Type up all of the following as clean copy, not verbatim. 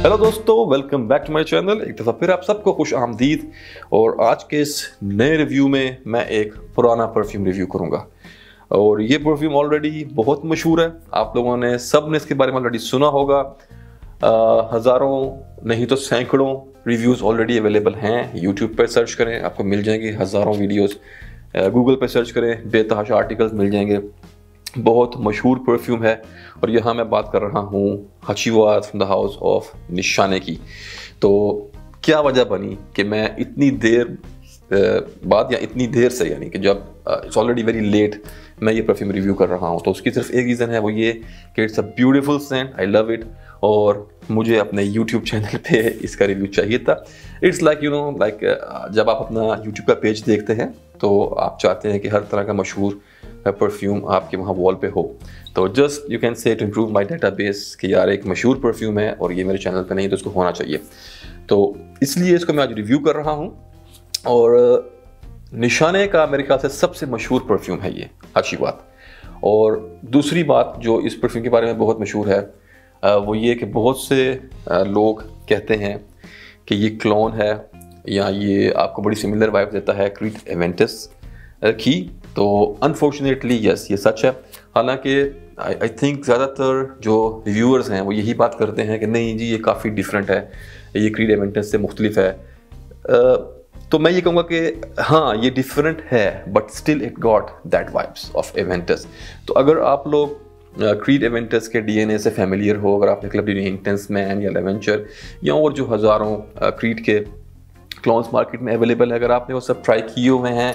Hello दोस्तों, welcome back to my channel. एक दफ़ा फिर आप सबको खुश आमदीद। और आज के इस नए रिव्यू में मैं एक पुराना परफ्यूम रिव्यू करूंगा। और ये परफ्यूम ऑलरेडी बहुत मशहूर है, आप लोगों ने सब ने इसके बारे में ऑलरेडी सुना होगा। हज़ारों नहीं तो सैकड़ों रिव्यूज़ ऑलरेडी अवेलेबल हैं। यूट्यूब पर सर्च करें, आपको मिल जाएंगे हज़ारों वीडियोज़। गूगल पर सर्च करें, बेतहाशा आर्टिकल्स मिल जाएंगे। बहुत मशहूर परफ्यूम है। और यहाँ मैं बात कर रहा हूँ हचीवाद फ्रॉम द हाउस ऑफ निशाने की। तो क्या वजह बनी कि मैं इतनी देर बाद या इतनी देर से, यानी कि जब इट्स ऑलरेडी वेरी लेट, मैं ये परफ्यूम रिव्यू कर रहा हूँ। तो उसकी सिर्फ एक रीज़न है, वो ये कि it's a beautiful scent, I love it. और मुझे अपने YouTube चैनल पे इसका रिव्यू चाहिए था। इट्स लाइक जब आप अपना YouTube का पेज देखते हैं तो आप चाहते हैं कि हर तरह का मशहूर परफ्यूम आपके वहाँ वॉल पे हो। तो just you can say to improve my database कि यार एक मशहूर परफ्यूम है और ये मेरे चैनल पे नहीं, तो इसको होना चाहिए। तो इसलिए इसको मैं आज रिव्यू कर रहा हूँ। और निशाने का मेरे ख्याल से सबसे मशहूर परफ्यूम है ये हचीवाद। और दूसरी बात जो इस परफ्यूम के बारे में बहुत मशहूर है वो ये कि बहुत से लोग कहते हैं कि ये क्लोन है या ये आपको बड़ी सिमिलर वाइब देता है क्रीड एवेंटस की। तो अनफॉर्चुनेटली यस, ये सच है। हालांकि आई थिंक ज़्यादातर जो रिव्यूअर्स हैं वो यही बात करते हैं कि नहीं जी, ये काफ़ी डिफरेंट है, ये क्रीड एवेंटस से मुख्तलिफ है। तो मैं ये कहूँगा कि हाँ, ये डिफरेंट है, but still it got that vibes of Aventus. तो अगर आप लोग क्रीड एवेंटस के DNA से फैमिलियर हो, अगर आपने क्लब इंटेंस मैन या लेवेंचर या और जो हज़ारों क्रीड के क्लोन्स मार्केट में अवेलेबल है, अगर आपने वो सब ट्राई किए हुए हैं,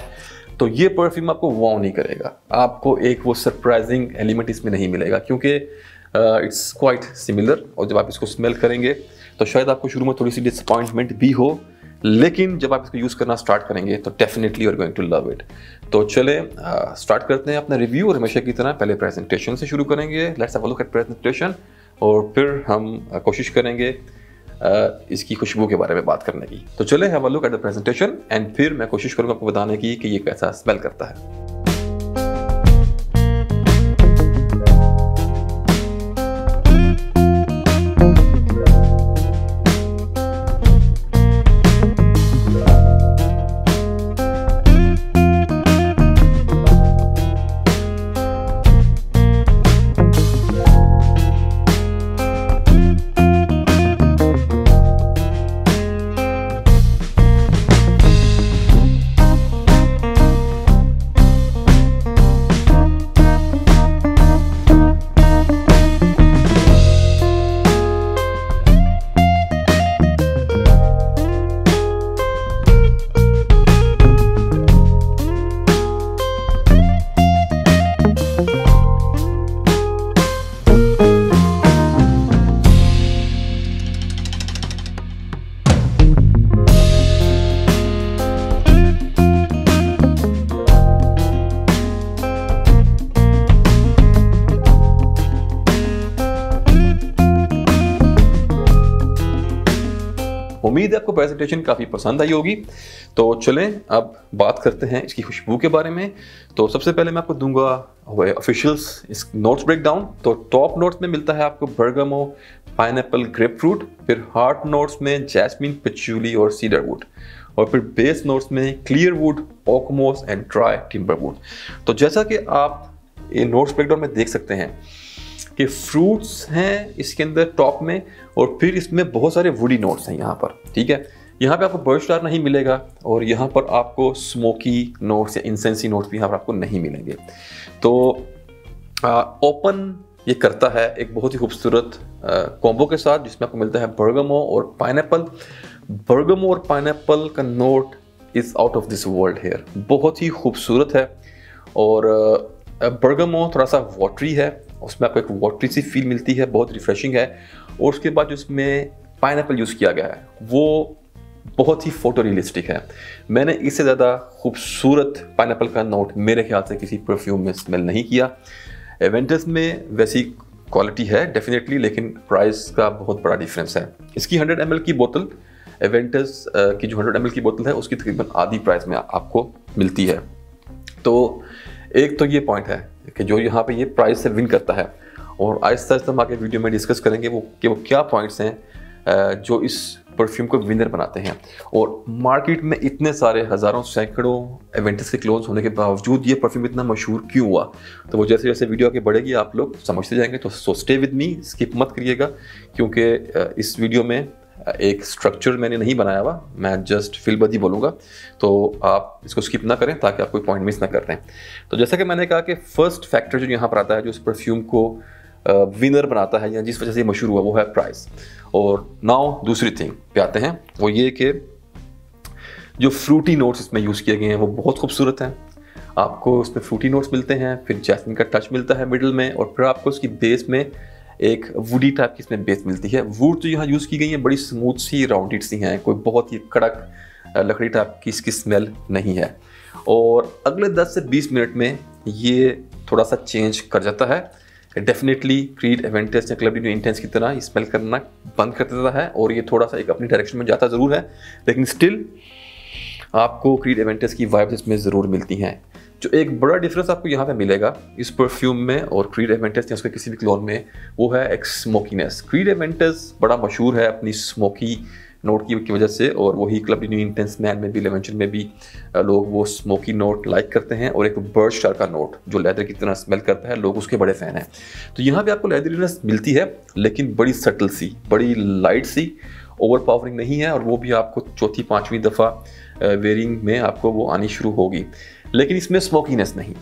तो ये परफ्यूम आपको वाव नहीं करेगा। आपको एक वो सरप्राइजिंग एलिमेंट इसमें नहीं मिलेगा, क्योंकि इट्स क्वाइट सिमिलर। और जब आप इसको स्मेल करेंगे तो शायद आपको शुरू में थोड़ी सी डिसअपॉइंटमेंट भी हो, लेकिन जब आप इसको यूज़ करना स्टार्ट करेंगे तो definitely you are going to love it. तो चले स्टार्ट करते हैं अपना रिव्यू। और हमेशा की तरह पहले प्रेजेंटेशन से शुरू करेंगे। Let's have a look at presentation और फिर हम कोशिश करेंगे इसकी खुशबू के बारे में बात करने की। तो चले have a look at the presentation and फिर मैं कोशिश करूंगा आपको बताने की कि ये कैसा स्मेल करता है। उम्मीद है आपको प्रेजेंटेशन काफ़ी पसंद आई होगी। तो चलें अब बात करते हैं इसकी खुशबू के बारे में। तो सबसे पहले मैं आपको दूंगा ऑफिशियल्स इस नोट्स ब्रेकडाउन। तो टॉप नोट्स में मिलता है आपको बर्गमो, पाइनएप्पल, ग्रेपफ्रूट। फिर हार्ट नोट्स में जैस्मिन, पचूली और सीडर वुड। और फिर बेस नोट्स में clear wood, oakmoss and dry timber wood. तो जैसा कि आप ये नोट्स ब्रेकडाउन में देख सकते हैं कि फ्रूट्स हैं इसके अंदर टॉप में, और फिर इसमें बहुत सारे वुडी नोट्स हैं यहाँ पर। ठीक है, यहाँ पे आपको बर्ड स्टार नहीं मिलेगा और यहाँ पर आपको स्मोकी नोट्स या इंसेंसी नोट्स भी यहाँ पर आपको नहीं मिलेंगे। तो ओपन ये करता है एक बहुत ही खूबसूरत कॉम्बो के साथ, जिसमें आपको मिलता है बर्गमो और पाइनएप्पल। बर्गमो और पाइनएप्पल का note is out of this world here, बहुत ही खूबसूरत है। और बर्गमो थोड़ा सा वाटरी है, उसमें आपको एक वाटरी सी फील मिलती है, बहुत रिफ्रेशिंग है। और उसके बाद जो इसमें पाइनएप्पल यूज़ किया गया है वो बहुत ही फोटो रियलिस्टिक है। मैंने इससे ज़्यादा खूबसूरत पाइनएप्पल का नोट मेरे ख्याल से किसी परफ्यूम में स्मेल नहीं किया। एवेंटस में वैसी क्वालिटी है डेफिनेटली, लेकिन प्राइस का बहुत बड़ा डिफरेंस है। इसकी 100 ml की बोतल, एवेंटस की जो 100 ml की बोतल है उसकी तकरीबन आधी प्राइस में आपको मिलती है। तो एक तो ये पॉइंट है कि जो यहाँ पे ये प्राइस से विन करता है। और आहिस्ता आहिस्ता हम आगे वीडियो में डिस्कस करेंगे वो क्या पॉइंट्स हैं जो इस परफ्यूम को विनर बनाते हैं। और मार्केट में इतने सारे हज़ारों सैकड़ों एवेंटस के क्लोन्स होने के बावजूद ये परफ्यूम इतना मशहूर क्यों हुआ, तो वो जैसे जैसे वीडियो आगे बढ़ेगी आप लोग समझते जाएंगे। तो स्टे विद मी, स्किप मत करिएगा, क्योंकि इस वीडियो में एक स्ट्रक्चर मैंने नहीं बनाया हुआ, मैं जस्ट फिलबदी बोलूँगा, तो आप इसको स्किप ना करें ताकि आप कोई पॉइंट मिस ना कर दें। तो जैसा कि मैंने कहा कि फर्स्ट फैक्टर जो यहाँ पर आता है जो इस परफ्यूम को विनर बनाता है या जिस वजह से मशहूर हुआ, वो है प्राइस। और नाउ दूसरी थिंग पे आते हैं, वो ये कि जो फ्रूटी नोट्स इसमें यूज़ किए गए हैं वो बहुत खूबसूरत हैं। आपको उसमें फ्रूटी नोट्स मिलते हैं, फिर जैस्मिन का टच मिलता है मिडिल में, और फिर आपको उसकी बेस में एक वुडी टाइप की इसमें बेस मिलती है। वुड जो यहाँ यूज़ की गई है बड़ी स्मूथ सी राउंडेड सी हैं, कोई बहुत ही कड़क लकड़ी टाइप की इसकी स्मेल नहीं है। और अगले 10 से 20 मिनट में ये थोड़ा सा चेंज कर जाता है। डेफिनेटली क्रीड एवेंटस या क्लब डी न्यू इंटेंस की तरह स्मेल करना बंद कर देता है, और ये थोड़ा सा एक अपनी डायरेक्शन में जाता ज़रूर है, लेकिन स्टिल आपको क्रीड एवेंटस की वाइब्स इसमें ज़रूर मिलती हैं। जो एक बड़ा डिफरेंस आपको यहाँ पे मिलेगा इस परफ्यूम में और क्रीड एवेंटस या उसके किसी भी क्लोन में, वो है एक स्मोकीनेस। क्रीड एवेंटस बड़ा मशहूर है अपनी स्मोकी नोट की वजह से, और वही club D new intense man में भी, लेवेंचर में भी लोग वो स्मोकी नोट लाइक करते हैं। और एक बर्ड स्टार का नोट जो लेदर की तरह स्मेल करता है, लोग उसके बड़े फ़ैन हैं। तो यहाँ पे आपको लेदरीनेस मिलती है, लेकिन बड़ी सटल सी, बड़ी लाइट सी, ओवर पावरिंग नहीं है, और वो भी आपको चौथी पाँचवीं दफ़ा वेयरिंग में आपको वो आनी शुरू होगी, लेकिन इसमें स्मोकीनेस नहीं।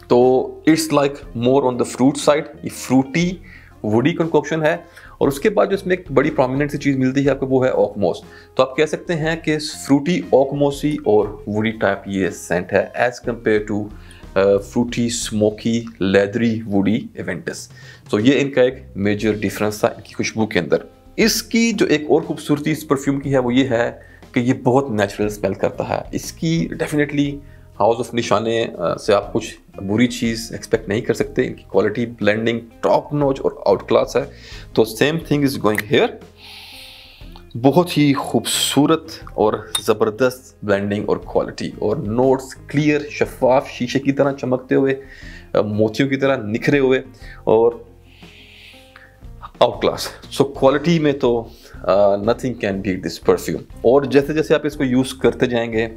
तो it's like more on the fruit side, ये फ्रूटी वुडी कंकोक्शन है। और उसके बाद जो इसमें एक बड़ी प्रोमिनेंट सी चीज़ मिलती है आपको, वो है ऑकमोस। तो आप कह सकते हैं कि फ्रूटी ऑकमोसी और वुडी टाइप ये सेंट है as compared to fruity smoky leathery woody Aventus. तो ये इनका एक मेजर डिफरेंस था इनकी खुशबू के अंदर। इसकी जो एक और खूबसूरती इस परफ्यूम की है वो ये है कि ये बहुत नेचुरल स्मेल करता है। इसकी डेफिनेटली हाउस ऑफ निशाने से आप कुछ बुरी चीज़ एक्सपेक्ट नहीं कर सकते। इनकी क्वालिटी ब्लेंडिंग टॉप नॉच और आउट क्लास है। तो same thing is going hair. बहुत ही खूबसूरत और ज़बरदस्त ब्लेंडिंग और क्वालिटी, और नोट्स क्लियर, शफाफ, शीशे की तरह चमकते हुए, मोतियों की तरह निखरे हुए, और आउट क्लास। सो क्वालिटी में तो nothing can beat this perfume. और जैसे जैसे आप इसको यूज़ करते जाएंगे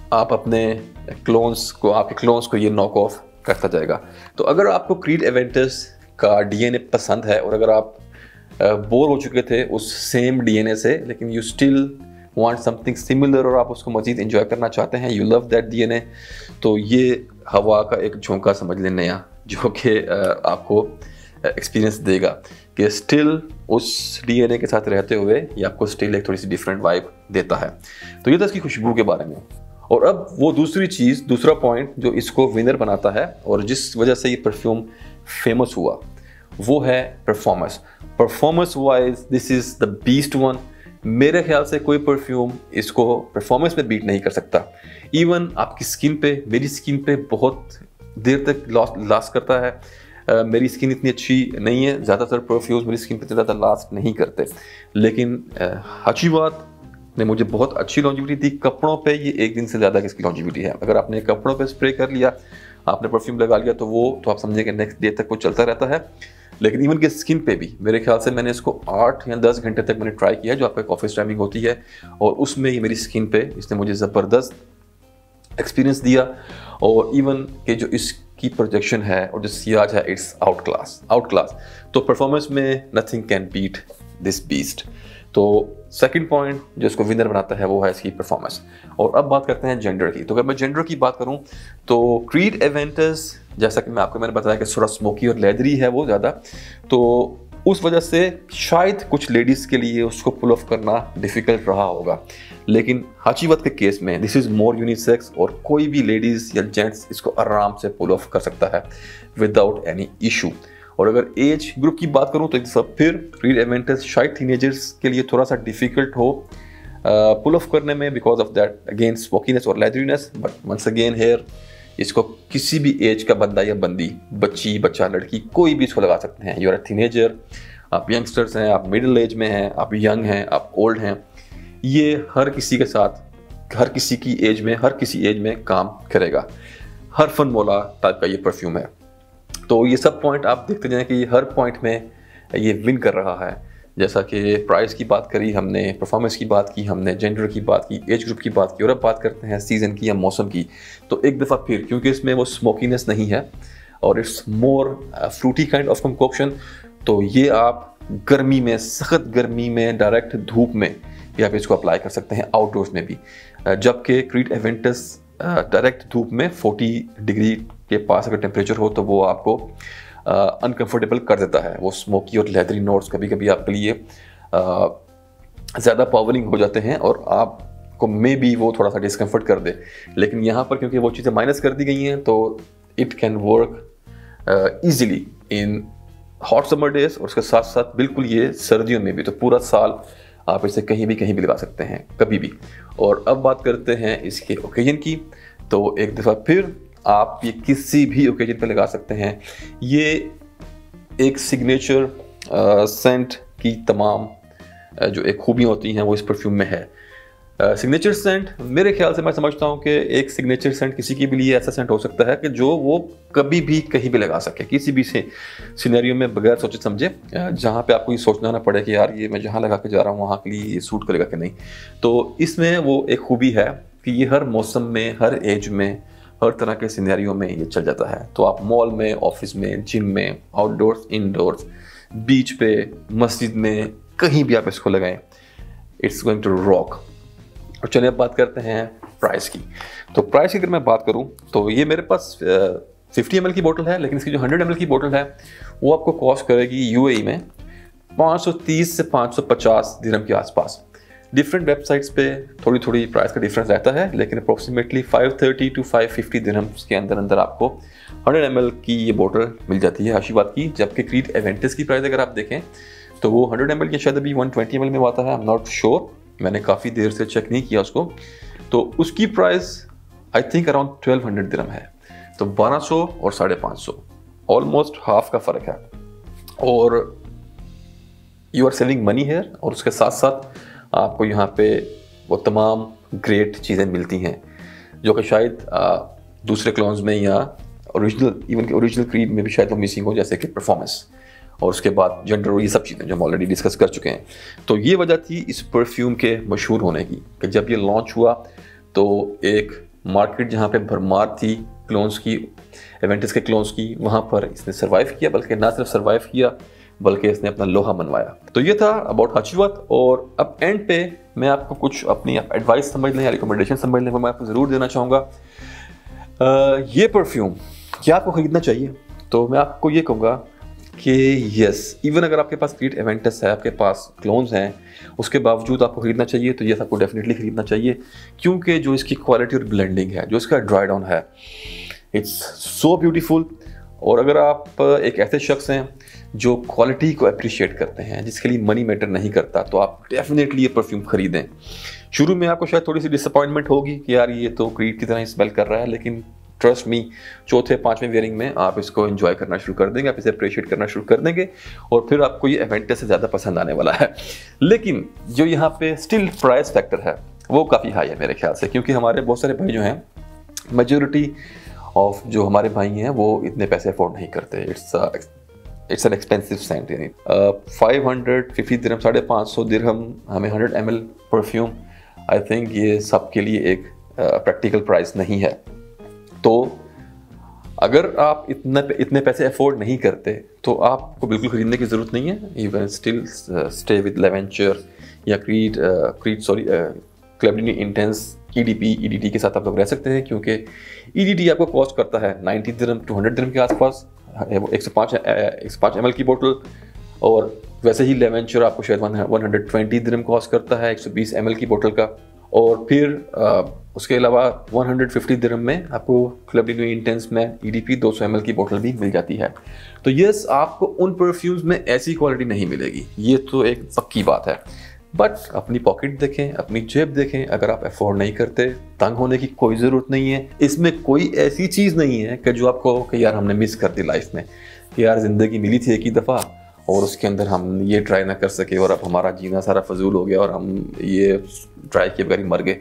आप अपने आपके क्लोन्स को ये नॉक ऑफ करता जाएगा। तो अगर आपको क्रीड एवेंटस का डीएनए पसंद है, और अगर आप बोर हो चुके थे उस सेम डीएनए से, लेकिन you still want something similar और आप उसको मज़ीद एंजॉय करना चाहते हैं, यू लव दैट डीएनए, तो ये हवा का एक झोंका समझ लें नया, जो कि आपको एक्सपीरियंस देगा कि स्टिल उस डीएनए के साथ रहते हुए ये आपको स्टिल एक थोड़ी सी डिफरेंट वाइब देता है। तो ये था इसकी खुशबू के बारे में। और अब वो दूसरी चीज़, दूसरा पॉइंट जो इसको विनर बनाता है और जिस वजह से ये परफ्यूम फेमस हुआ, वो है performance. Performance wise this is the beast one. मेरे ख्याल से कोई परफ्यूम इसको परफॉर्मेंस में बीट नहीं कर सकता। इवन आपकी स्किन पे, मेरी स्किन पे बहुत देर तक लास्ट करता है। मेरी स्किन इतनी अच्छी नहीं है, ज़्यादातर परफ्यूम्स मेरी स्किन पे ज़्यादा लास्ट नहीं करते, लेकिन हचीवात ने मुझे बहुत अच्छी लॉन्जिविटी दी। कपड़ों पे ये 1 दिन से ज़्यादा की इसकी लॉन्जिविटी है। अगर आपने कपड़ों पे स्प्रे कर लिया, आपने परफ्यूम लगा लिया, तो आप समझेंगे नेक्स्ट डे तक वो चलता रहता है। लेकिन इवन के स्किन पे भी मेरे ख्याल से मैंने इसको 8 या 10 घंटे तक मैंने ट्राई किया, जो आपका एक ऑफिस टाइमिंग होती है, और उसमें ये मेरी स्किन पे इसने मुझे ज़बरदस्त एक्सपीरियंस दिया। और इवन के जो इसकी प्रोजेक्शन है और जो सियाज है, इट्स आउट क्लास। तो परफॉर्मेंस में nothing can beat this beast. तो सेकंड पॉइंट जो इसको विनर बनाता है वो है इसकी परफॉर्मेंस। और अब बात करते हैं जेंडर की। तो अगर मैं जेंडर की बात करूं तो क्रीड एवेंटस, जैसा कि मैंने बताया कि थोड़ा स्मोकी और लेदरी है वो ज़्यादा, तो उस वजह से शायद कुछ लेडीज़ के लिए उसको पुल ऑफ करना डिफ़िकल्ट रहा होगा। लेकिन हाचीवत के केस में दिस इज़ मोर यूनिसेक्स, और कोई भी लेडीज़ या जेंट्स इसको आराम से पुल ऑफ कर सकता है विदाउट एनी इशू। और अगर एज ग्रुप की बात करूं तो एक सब फिर क्रीड एवेंटस शायद टीनेजर्स के लिए थोड़ा सा डिफ़िकल्ट हो पुल ऑफ करने में, because of that again smokiness और लेदरीनेस। बट वंस अगेन हेयर इसको किसी भी एज का बंदा या बंदी, बच्ची, बच्चा, लड़की, कोई भी इसको लगा सकते हैं। यू आर अ टीनेजर, आप यंगस्टर्स हैं, आप मिडिल एज में हैं, आप यंग हैं, आप ओल्ड हैं, ये हर किसी के साथ, हर किसी की एज में, हर किसी एज में काम करेगा। हर फन मोला टाइप का ये परफ्यूम है। तो ये सब पॉइंट आप देखते जाएं कि हर पॉइंट में ये विन कर रहा है। जैसा कि प्राइस की बात करी हमने, परफॉर्मेंस की बात की हमने, जेंडर की बात की, एज ग्रुप की बात की, और अब बात करते हैं सीज़न की या मौसम की। तो एक दफ़ा फिर, क्योंकि इसमें वो स्मोकीनेस नहीं है और it's more fruity kind of concoction, तो ये आप गर्मी में, सख्त गर्मी में, डायरेक्ट धूप में भी आप इसको अप्लाई कर सकते हैं, आउटडोर्स में भी। जबकि क्रीड एवेंटस डायरेक्ट धूप में 40 डिग्री के पास अगर टेम्परेचर हो तो वो आपको अनकंफर्टेबल कर देता है। वो स्मोकी और लेदरी नोट्स कभी कभी आपके लिए ज़्यादा पावरिंग हो जाते हैं और आपको मे बी वो थोड़ा सा डिस्कम्फर्ट कर दे। लेकिन यहाँ पर क्योंकि वो चीज़ें माइनस कर दी गई हैं तो it can work easily in hot summer days, और उसके साथ साथ बिल्कुल ये सर्दियों में भी। तो पूरा साल आप इसे कहीं भी लगा सकते हैं, कभी भी। और अब बात करते हैं इसके ओकेजन की। तो एक दफ़ा फिर आप ये किसी भी ओकेजन पे लगा सकते हैं। ये एक सिग्नेचर सेंट की तमाम जो एक खूबियाँ होती हैं वो इस परफ्यूम में है। सिग्नेचर सेंट, मेरे ख्याल से मैं समझता हूँ कि एक सिग्नेचर सेंट किसी के भी लिए ऐसा सेंट हो सकता है कि जो वो कभी भी कहीं भी लगा सके, किसी भी सिनेरियो में, बगैर सोचे समझे, जहाँ पे आपको ये सोचना ना पड़े कि यार ये मैं जहाँ लगा के जा रहा हूँ वहाँ के लिए ये सूट करेगा कि नहीं। तो इसमें वो एक खूबी है कि ये हर मौसम में, हर एज में, हर तरह के सिनेरियो में ये चल जाता है। तो आप मॉल में, ऑफिस में, जिम में, आउटडोर्स, इनडोर्स, बीच पे, मस्जिद में, कहीं भी आप इसको लगाएं, इट्स गोइंग टू रॉक। और चलिए अब बात करते हैं प्राइस की। तो प्राइस की अगर मैं बात करूं तो ये मेरे पास 50 ml की बोतल है, लेकिन इसकी जो 100 ml की बोतल है वो आपको कॉस्ट करेगी यूएई में 530 से 550 दिरहम के आसपास। डिफरेंट वेबसाइट्स पे थोड़ी थोड़ी प्राइस का डिफरेंस रहता है, लेकिन अप्रोक्सीमेटली 530 टू 550 दिरहम्स के अंदर अंदर आपको 100 ml की ये बोतल मिल जाती है आशीर्वाद की। जबकि क्रीड एवेंटस की प्राइस अगर आप देखें तो वो 100 ml की शायद अभी 120 ml में आता है, आई एम नॉट श्योर, मैंने काफ़ी देर से चेक नहीं किया उसको। तो उसकी प्राइस आई थिंक अराउंड 1200 दिरहम है। तो 1200 और 550, ऑलमोस्ट हाफ का फ़र्क है। और you are saving money here, और उसके साथ साथ आपको यहाँ पे वो तमाम ग्रेट चीज़ें मिलती हैं जो कि शायद दूसरे क्लोन्स में या ओरिजिनल क्रीड में भी शायद वो मिसिंग हो, जैसे कि परफॉर्मेंस और उसके बाद जेंडर और ये सब चीज़ें जो हम ऑलरेडी डिस्कस कर चुके हैं। तो ये वजह थी इस परफ्यूम के मशहूर होने की कि जब ये लॉन्च हुआ तो एक मार्केट जहाँ पे भरमार थी क्लोन्स की, एवेंटस के क्लोन्स की, वहाँ पर इसने सर्वाइव किया। बल्कि ना सिर्फ सर्वाइव किया बल्कि इसने अपना लोहा मनवाया। तो ये था अबाउट हचीवत। और अब एंड पे मैं आपको कुछ अपनी एडवाइस समझ लें या रिकमेंडेशन समझ लें, वो मैं आपको ज़रूर देना चाहूँगा। ये परफ्यूम क्या आपको ख़रीदना चाहिए? तो मैं आपको ये कहूँगा कि यस, इवन अगर आपके पास क्रीड एवेंटस है, आपके पास क्लोन्स हैं, उसके बावजूद आपको ख़रीदना चाहिए। तो यस, आपको डेफिनेटली ख़रीदना चाहिए, क्योंकि जो इसकी क्वालिटी और ब्लेंडिंग है, जो इसका ड्राई डाउन है, इट्स सो ब्यूटीफुल। और अगर आप एक ऐसे शख्स हैं जो क्वालिटी को अप्रिशिएट करते हैं, जिसके लिए मनी मैटर नहीं करता, तो आप डेफिनेटली ये परफ्यूम ख़रीदें। शुरू में आपको शायद थोड़ी सी डिसअपॉइंटमेंट होगी कि यार ये तो क्रीड की तरह स्मेल कर रहा है, लेकिन ट्रस्ट मी, चौथे पांचवें वेयरिंग में आप इसको एंजॉय करना शुरू कर देंगे, आप इसे अप्रिशिएट करना शुरू कर देंगे, और फिर आपको ये एवेंटस से ज़्यादा पसंद आने वाला है। लेकिन जो यहाँ पे स्टिल प्राइस फैक्टर है वो काफ़ी हाई है मेरे ख्याल से, क्योंकि हमारे बहुत सारे भाई जो हैं, मेजोरिटी ऑफ जो हमारे भाई हैं वो इतने पैसे अफोर्ड नहीं करते। It's an expensive scent. यानी 550 दिरहम, 550 दिरहम हमें 100 ml परफ्यूम, आई थिंक ये सबके लिए एक प्रैक्टिकल प्राइस नहीं है। तो अगर आप इतने पैसे अफोर्ड नहीं करते तो आपको बिल्कुल खरीदने की ज़रूरत नहीं है। You can still stay with L'Aventure या क्लेबलिनी इंटेंस EDT के साथ आप लोग रह सकते हैं, क्योंकि EDT आपको कॉस्ट करता है 90 दिरहम टू 100 दिरहम के आसपास, 105 ml की बोतल। और वैसे ही लेवेंचर आपको शायद 120 दिरहम कॉस्ट करता है 120 ml की बोतल का। और फिर उसके अलावा 150 दिरहम में आपको क्लेबलिनी इंटेंस में EDP 200 ml की बोतल भी मिल जाती है। तो यस, आपको उन परफ्यूम्स में ऐसी क्वालिटी नहीं मिलेगी, ये तो एक पक्की बात है। बट अपनी पॉकेट देखें, अपनी जेब देखें, अगर आप अफोर्ड नहीं करते, तंग होने की कोई ज़रूरत नहीं है। इसमें कोई ऐसी चीज़ नहीं है कि जो आपको कि यार हमने मिस कर दी लाइफ में, कि यार ज़िंदगी मिली थी एक ही दफ़ा और उसके अंदर हम ये ट्राई ना कर सके और अब हमारा जीना सारा फजूल हो गया और हम ये ट्राई किए बगैर ही मर गए।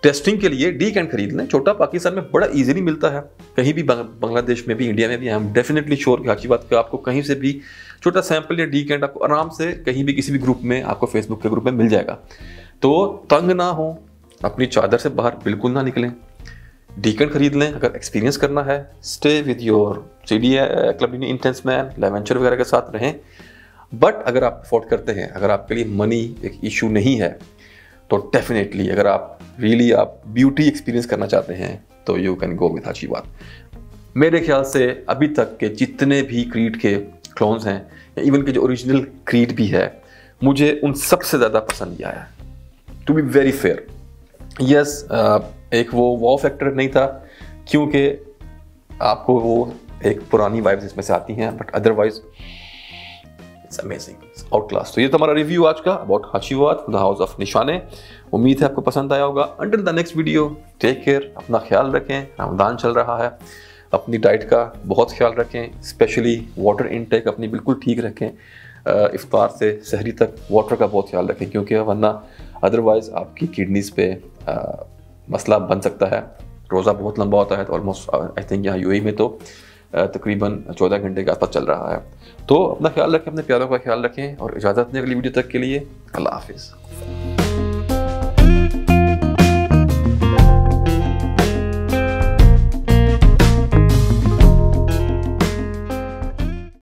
टेस्टिंग के लिए डीकैंट खरीद लें। छोटा पाकिस्तान में बड़ा इजीली मिलता है, कहीं भी, बांग्लादेश में भी, इंडिया में भी। आई एम डेफिनेटली श्योर कि अच्छी बात कि आपको कहीं से भी छोटा सैंपल या डीकैंट आपको आराम से कहीं भी किसी भी ग्रुप में, आपको फेसबुक के ग्रुप में मिल जाएगा। तो तंग ना हो, अपनी चादर से बाहर बिल्कुल ना निकलें, डीकैंट खरीद लें। अगर एक्सपीरियंस करना है, stay with your CDI club intense man, L'Aventure वगैरह के साथ रहें। बट अगर आप अफोर्ड करते हैं, अगर आपके लिए मनी एक इशू नहीं है, तो डेफिनेटली अगर आप रियली आप ब्यूटी एक्सपीरियंस करना चाहते हैं तो यू कैन गो विद अच्छी बात। मेरे ख्याल से अभी तक के जितने भी क्रीड के क्लोन्स हैं, या इवन के जो ओरिजिनल क्रीड भी है, मुझे उन सबसे ज़्यादा पसंद ये आया, to be very fair. Yes, एक वो वॉव फैक्टर नहीं था, क्योंकि आपको वो एक पुरानी वाइब्स इसमें से आती हैं, but otherwise it's amazing, out class. तो ये तो हमारा रिव्यू आज का अबाउट हाशीवाद द हाउस ऑफ निशाने। उम्मीद है आपको पसंद आया होगा। Until the next video, take care, अपना ख्याल रखें। रमज़ान चल रहा है, अपनी डाइट का बहुत ख्याल रखें, स्पेशली वाटर इनटेक अपनी बिल्कुल ठीक रखें। इफ्तार से सहरी तक वाटर का बहुत ख्याल रखें, क्योंकि वरना अदरवाइज़ आपकी किडनीज़ पे मसला बन सकता है। रोज़ा बहुत लंबा होता है, तो ऑलमोस्ट आई थिंक यहाँ UAE में तो तकरीबन 14 घंटे के आसपास चल रहा है। तो अपना ख्याल रखें, अपने प्यारों का ख्याल रखें, और इजाज़त दें अगली वीडियो तक के लिए। अल्लाह हाफिज़।